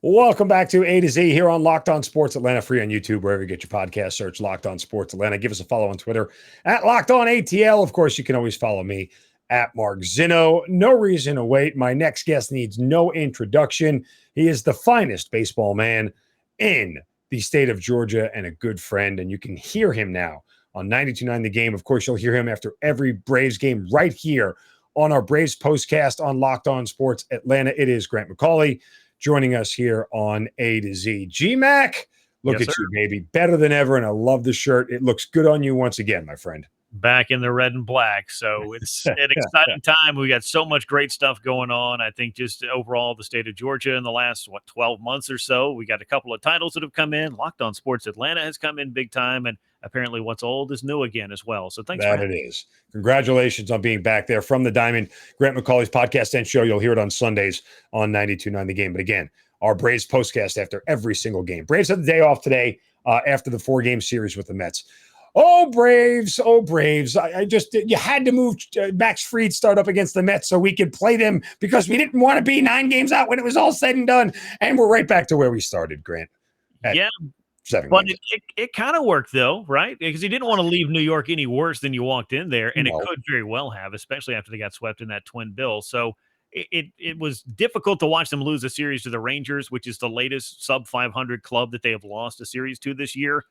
Welcome back to A to Z here on Locked On Sports Atlanta, free on YouTube, wherever you get your podcast. Search Locked On Sports Atlanta. Give us a follow on Twitter at Locked On ATL. Of course, you can always follow me at Mark Zinno. No reason to wait. My next guest needs no introduction. He is the finest baseball man in the state of Georgia and a good friend, and you can hear him now on 92.9 The Game. Of course, you'll hear him after every Braves game right here on our Braves POSTCAST on Locked On Sports Atlanta. It is Grant McAuley joining us here on A to Z. G-Mac, look at you, baby. Better than ever, and I love the shirt. It looks good on you once again, my friend. Back in the red and black. So it's an exciting time. We got so much great stuff going on. I think just overall the state of Georgia in the last, 12 months or so, we got a couple of titles that have come in. Locked On Sports Atlanta has come in big time, and apparently what's old is new again as well. So thanks for that. It is. Congratulations on being back there from the Diamond. Grant McAuley's podcast and show. You'll hear it on Sundays on 92.9 The Game. But again, our Braves postcast after every single game. Braves had the day off today after the 4-game series with the Mets. Oh, Braves. Oh, Braves. You had to move Max Fried start up against the Mets so we could play them because we didn't want to be 9 games out when it was all said and done. And we're right back to where we started, Grant. Yeah. 7 but games. it kind of worked, though, right? Because you didn't want to leave New York any worse than you walked in there. And No. It could very well have, especially after they got swept in that twin bill. So it was difficult to watch them lose a series to the Rangers, which is the latest sub-500 club that they have lost a series to this year.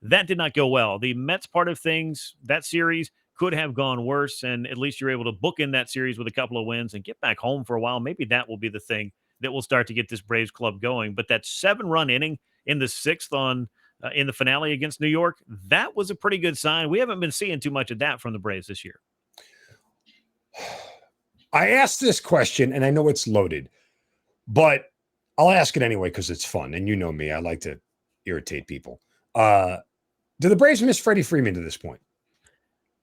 That did not go well. The Mets part of things, that series could have gone worse, and at least you're able to book in that series with a couple of wins and get back home for a while. Maybe that will be the thing that will start to get this Braves club going. But that 7-run inning in the 6th in the finale against New York, that was a pretty good sign. We haven't been seeing too much of that from the Braves this year. I asked this question, and I know it's loaded, but I'll ask it anyway because it's fun. And you know me, I like to irritate people. Do the Braves miss Freddie Freeman to this point?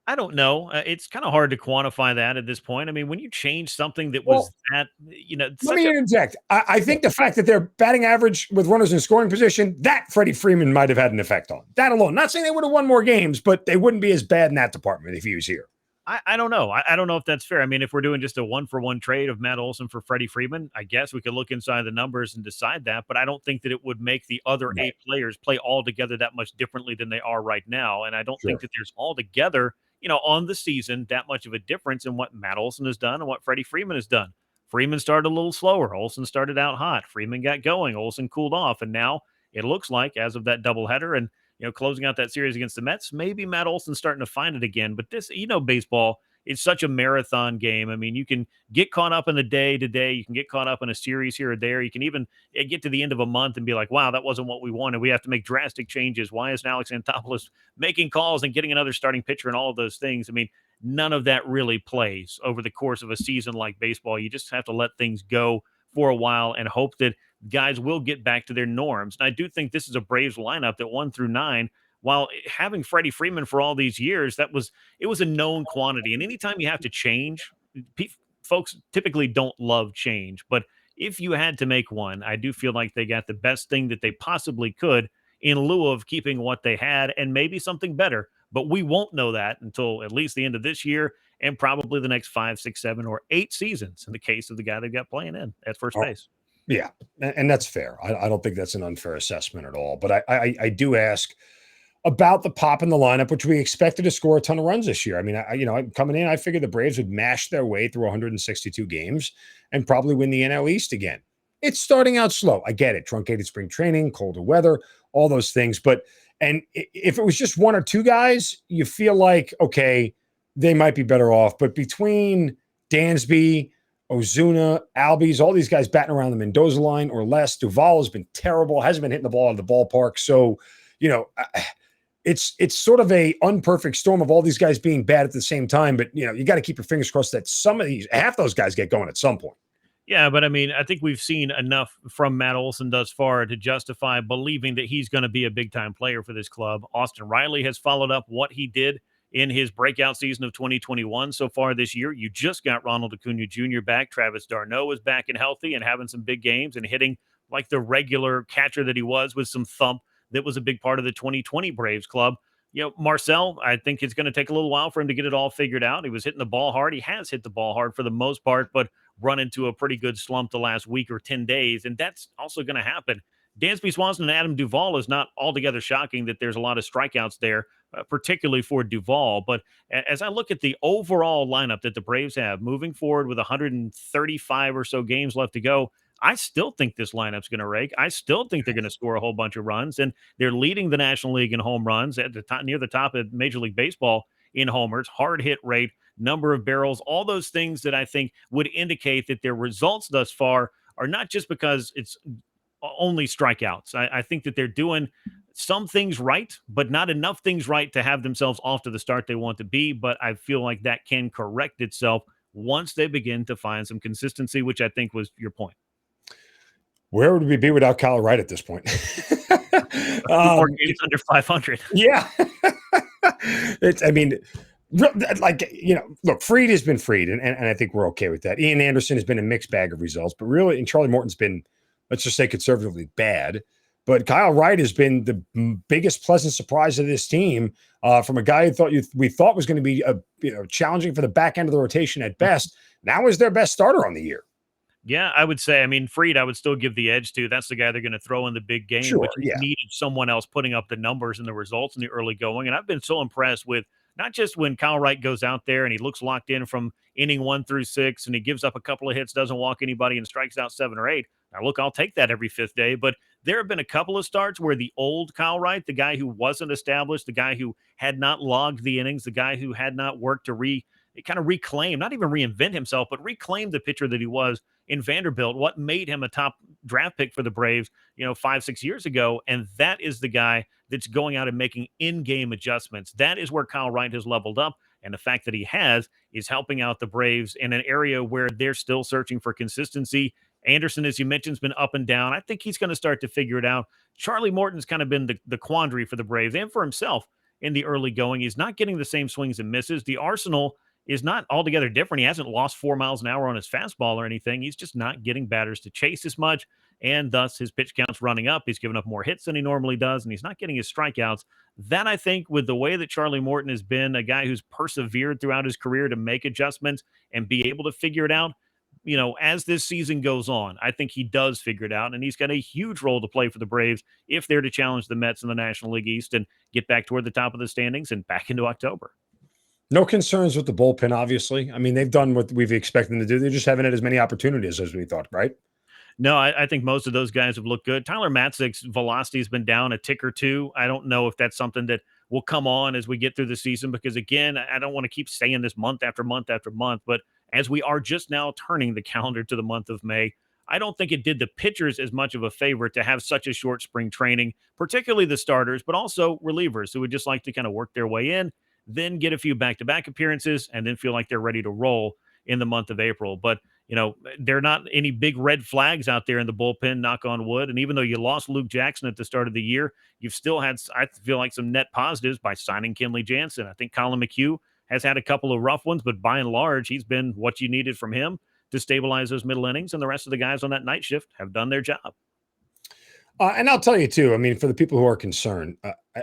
I don't know. It's kind of hard to quantify that at this point. I mean, when you change something that was let me interject. I think the fact that their batting average with runners in scoring position, that Freddie Freeman might have had an effect on. That alone. Not saying they would have won more games, but they wouldn't be as bad in that department if he was here. I don't know. I don't know if that's fair. I mean, if we're doing just a 1-for-1 trade of Matt Olson for Freddie Freeman, I guess we could look inside the numbers and decide that. But I don't think that it would make the other 8 players play altogether that much differently than they are right now. And I don't think that there's altogether, on the season, that much of a difference in what Matt Olson has done and what Freddie Freeman has done. Freeman started a little slower. Olson started out hot. Freeman got going. Olson cooled off. And now it looks like, as of that doubleheader and closing out that series against the Mets, maybe Matt Olson's starting to find it again. But this, baseball, it's such a marathon game. I mean, you can get caught up in the day-to-day. You can get caught up in a series here or there. You can even get to the end of a month and be like, wow, that wasn't what we wanted. We have to make drastic changes. Why isn't Alex Anthopoulos making calls and getting another starting pitcher and all of those things? I mean, none of that really plays over the course of a season like baseball. You just have to let things go for a while and hope that guys will get back to their norms. And I do think this is a Braves lineup that 1 through 9, while having Freddie Freeman for all these years, it was a known quantity. And anytime you have to change, folks typically don't love change. But if you had to make one, I do feel like they got the best thing that they possibly could in lieu of keeping what they had and maybe something better. But we won't know that until at least the end of this year and probably the next 5, 6, 7, or 8 seasons in the case of the guy they've got playing in at first base. Yeah, and that's fair. I don't think that's an unfair assessment at all. But I do ask about the pop in the lineup, which we expected to score a ton of runs this year. I mean, I'm coming in, I figured the Braves would mash their way through 162 games and probably win the NL East again. It's starting out slow. I get it. Truncated spring training, colder weather, all those things. And if it was just 1 or 2 guys, you feel like, okay, they might be better off. But between Dansby, Ozuna, Albies, all these guys batting around the Mendoza line or less, Duvall has been terrible, hasn't been hitting the ball out of the ballpark. So, it's sort of a unperfect storm of all these guys being bad at the same time. But, you got to keep your fingers crossed that half those guys get going at some point. Yeah, but I mean, I think we've seen enough from Matt Olson thus far to justify believing that he's going to be a big-time player for this club. Austin Riley has followed up what he did in his breakout season of 2021 so far this year. You just got Ronald Acuna Jr. back. Travis d'Arnaud is back and healthy and having some big games and hitting like the regular catcher that he was with some thump that was a big part of the 2020 Braves club. Marcel, I think it's going to take a little while for him to get it all figured out. He was hitting the ball hard. He has hit the ball hard for the most part, but run into a pretty good slump the last week or 10 days. And that's also going to happen. Dansby Swanson and Adam Duvall is not altogether shocking that there's a lot of strikeouts there, particularly for Duvall. But as I look at the overall lineup that the Braves have moving forward with 135 or so games left to go, I still think this lineup's going to rake. I still think they're going to score a whole bunch of runs, and they're leading the National League in home runs at the top, near the top of Major League Baseball in homers, hard hit rate, number of barrels, all those things that I think would indicate that their results thus far are not just because it's only strikeouts. I think that they're doing some things right, but not enough things right to have themselves off to the start they want to be. But I feel like that can correct itself once they begin to find some consistency, which I think was your point. Where would we be without Kyle Wright at this point? More games under 500. Yeah. I mean, like, look, Fried has been Fried, and I think we're okay with that. Ian Anderson has been a mixed bag of results, but really, and Charlie Morton's been, let's just say, conservatively bad. But Kyle Wright has been the biggest pleasant surprise of this team, from a guy who we thought was going to be challenging for the back end of the rotation at best. Now is their best starter on the year. Yeah, I would say, Fried, I would still give the edge to. That's the guy they're going to throw in the big game, Sure, but you yeah. needed someone else putting up the numbers and the results in the early going. And I've been so impressed with not just when Kyle Wright goes out there and he looks locked in from inning 1 through 6 and he gives up a couple of hits, doesn't walk anybody, and strikes out 7 or 8. Now, look, I'll take that every fifth day. But there have been a couple of starts where the old Kyle Wright, the guy who wasn't established, the guy who had not logged the innings, the guy who had not worked to reclaim, not even reinvent himself, but reclaim the pitcher that he was in Vanderbilt, what made him a top draft pick for the Braves, 5-6 years ago. And that is the guy that's going out and making in-game adjustments. That is where Kyle Wright has leveled up. And the fact that he is helping out the Braves in an area where they're still searching for consistency. Anderson, as you mentioned, has been up and down. I think he's going to start to figure it out. Charlie Morton's kind of been the quandary for the Braves and for himself in the early going. He's not getting the same swings and misses. The arsenal is not altogether different. He hasn't lost 4 miles an hour on his fastball or anything. He's just not getting batters to chase as much, and thus his pitch count's running up. He's giving up more hits than he normally does, and he's not getting his strikeouts. That, I think, with the way that Charlie Morton has been a guy who's persevered throughout his career to make adjustments and be able to figure it out, as this season goes on, I think he does figure it out, and he's got a huge role to play for the Braves if they're to challenge the Mets in the National League East and get back toward the top of the standings and back into October. No concerns with the bullpen, obviously. I mean, they've done what we've expected them to do. They just haven't had as many opportunities as we thought, right? No, I think most of those guys have looked good. Tyler Matzek's velocity has been down a tick or two. I don't know if that's something that will come on as we get through the season because, again, I don't want to keep saying this month after month after month, but as we are just now turning the calendar to the month of May, I don't think it did the pitchers as much of a favor to have such a short spring training, particularly the starters, but also relievers who would just like to kind of work their way in, then get a few back-to-back appearances, and then feel like they're ready to roll in the month of April. But, there are not any big red flags out there in the bullpen, knock on wood. And even though you lost Luke Jackson at the start of the year, you've still had, I feel like, some net positives by signing Kenley Jansen. I think Colin McHugh has had a couple of rough ones, but by and large, he's been what you needed from him to stabilize those middle innings. And the rest of the guys on that night shift have done their job. And I'll tell you, too, I mean, for the people who are concerned,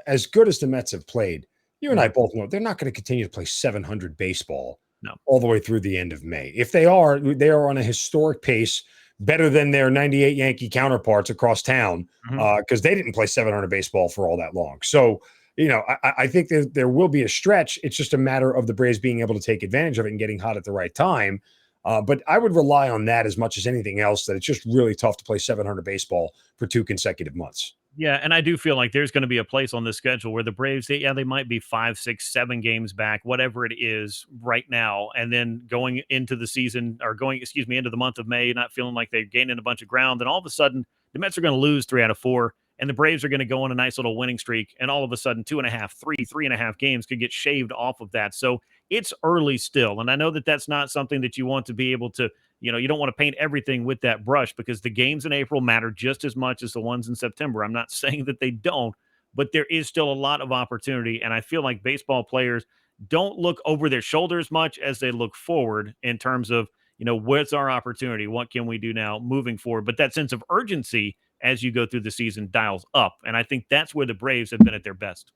as good as the Mets have played, you and I both know they're not going to continue to play 700 baseball all the way through the end of May. If they are on a historic pace, better than their 98 Yankee counterparts across town, because they didn't play 700 baseball for all that long. So, I think there will be a stretch. It's just a matter of the Braves being able to take advantage of it and getting hot at the right time. But I would rely on that as much as anything else, that it's just really tough to play 700 baseball for 2 consecutive months. Yeah, and I do feel like there's going to be a place on the schedule where the Braves, they might be 5, 6, 7 games back, whatever it is right now, and then going into the season or into the month of May, not feeling like they're gaining a bunch of ground. Then all of a sudden, the Mets are going to lose 3 out of 4, and the Braves are going to go on a nice little winning streak, and all of a sudden, 2.5, 3.5 games could get shaved off of that. So it's early still, and I know that that's not something that you want to be able to. You don't want to paint everything with that brush because the games in April matter just as much as the ones in September. I'm not saying that they don't, but there is still a lot of opportunity. And I feel like baseball players don't look over their shoulders much as they look forward in terms of, what's our opportunity? What can we do now moving forward? But that sense of urgency as you go through the season dials up. And I think that's where the Braves have been at their best.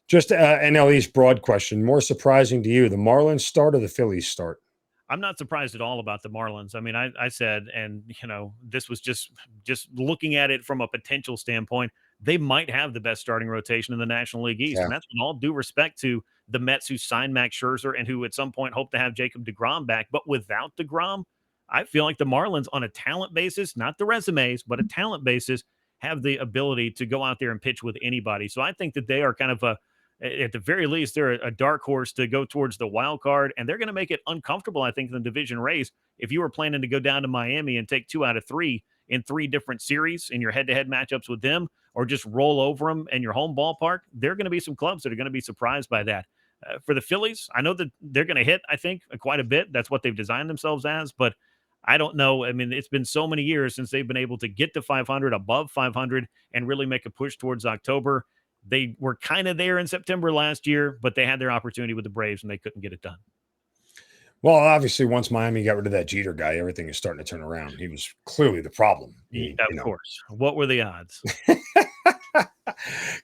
Just NL East broad question. More surprising to you, the Marlins start or the Phillies start? I'm not surprised at all about the Marlins. I mean, I said, and this was just looking at it from a potential standpoint, they might have the best starting rotation in the National League East, Yeah. and that's with all due respect to the Mets who signed Max Scherzer and who at some point hope to have Jacob DeGrom back. But without DeGrom, I feel like the Marlins, on a talent basis, not the resumes, but a talent basis, have the ability to go out there and pitch with anybody. So I think that they are kind of at the very least, they're a dark horse to go towards the wild card, and they're going to make it uncomfortable, I think, in the division race. If you were planning to go down to Miami and take 2 out of 3 in 3 different series in your head-to-head matchups with them, or just roll over them in your home ballpark, there are going to be some clubs that are going to be surprised by that. For the Phillies, I know that they're going to hit, I think, quite a bit. That's what they've designed themselves as, but I don't know. I mean, it's been so many years since they've been able to get to 500, above 500, and really make a push towards October. They were kind of there in September last year, but they had their opportunity with the Braves and they couldn't get it done. Well, obviously, once Miami got rid of that Jeter guy, everything is starting to turn around. He was clearly the problem. Of course. What were the odds?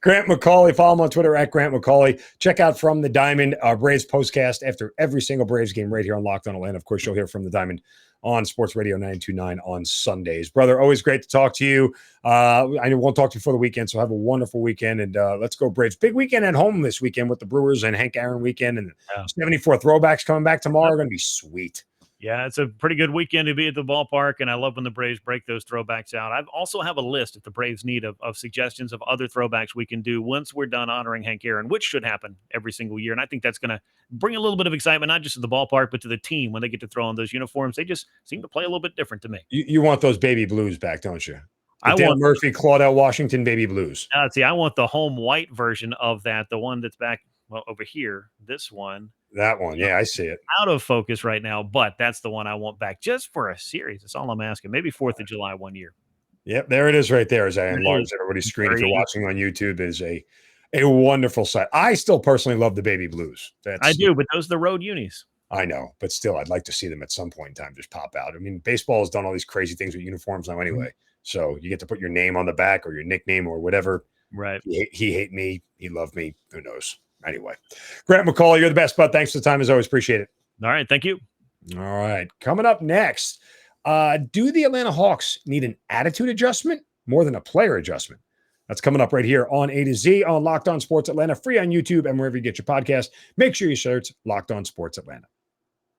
Grant McAuley, follow him on Twitter at Grant McAuley. Check out From the Diamond, Braves postcast after every single Braves game right here on Locked On Atlanta. Of course, you'll hear From the Diamond on Sports Radio 929 on Sundays. Brother, always great to talk to you. I know we'll talk to you for the weekend, so have a wonderful weekend, and let's go Braves. Big weekend at home this weekend with the Brewers and Hank Aaron weekend, and 74 throwbacks coming back tomorrow are going to be sweet. Yeah, it's a pretty good weekend to be at the ballpark, and I love when the Braves break those throwbacks out. I also have a list, if the Braves need, of suggestions of other throwbacks we can do once we're done honoring Hank Aaron, which should happen every single year. And I think that's going to bring a little bit of excitement, not just to the ballpark, but to the team when they get to throw on those uniforms. They just seem to play a little bit different to me. You want those baby blues back, don't you? I Dale want Murphy, Claudel Washington baby blues. See, I want the home white version of that, the one that's back over here. This one. That one, yeah, I see it. Out of focus right now, but that's the one I want back just for a series. That's all I'm asking. Maybe 4th of July one year. Yep, there it is right there as I enlarge everybody's screen. If you're watching on YouTube, is a wonderful sight. I still personally love the baby blues. I do, but those are the road unis. I know, but still, I'd like to see them at some point in time just pop out. I mean, baseball has done all these crazy things with uniforms now anyway. So you get to put your name on the back or your nickname or whatever. Right. He hate me. He loved me. Who knows? Anyway, Grant McAuley, you're the best, bud. Thanks for the time as always. Appreciate it. All right. Thank you. All right. Coming up next, do the Atlanta Hawks need an attitude adjustment more than a player adjustment? That's coming up right here on A to Z on Locked On Sports Atlanta, free on YouTube and wherever you get your podcast. Make sure you search Locked On Sports Atlanta.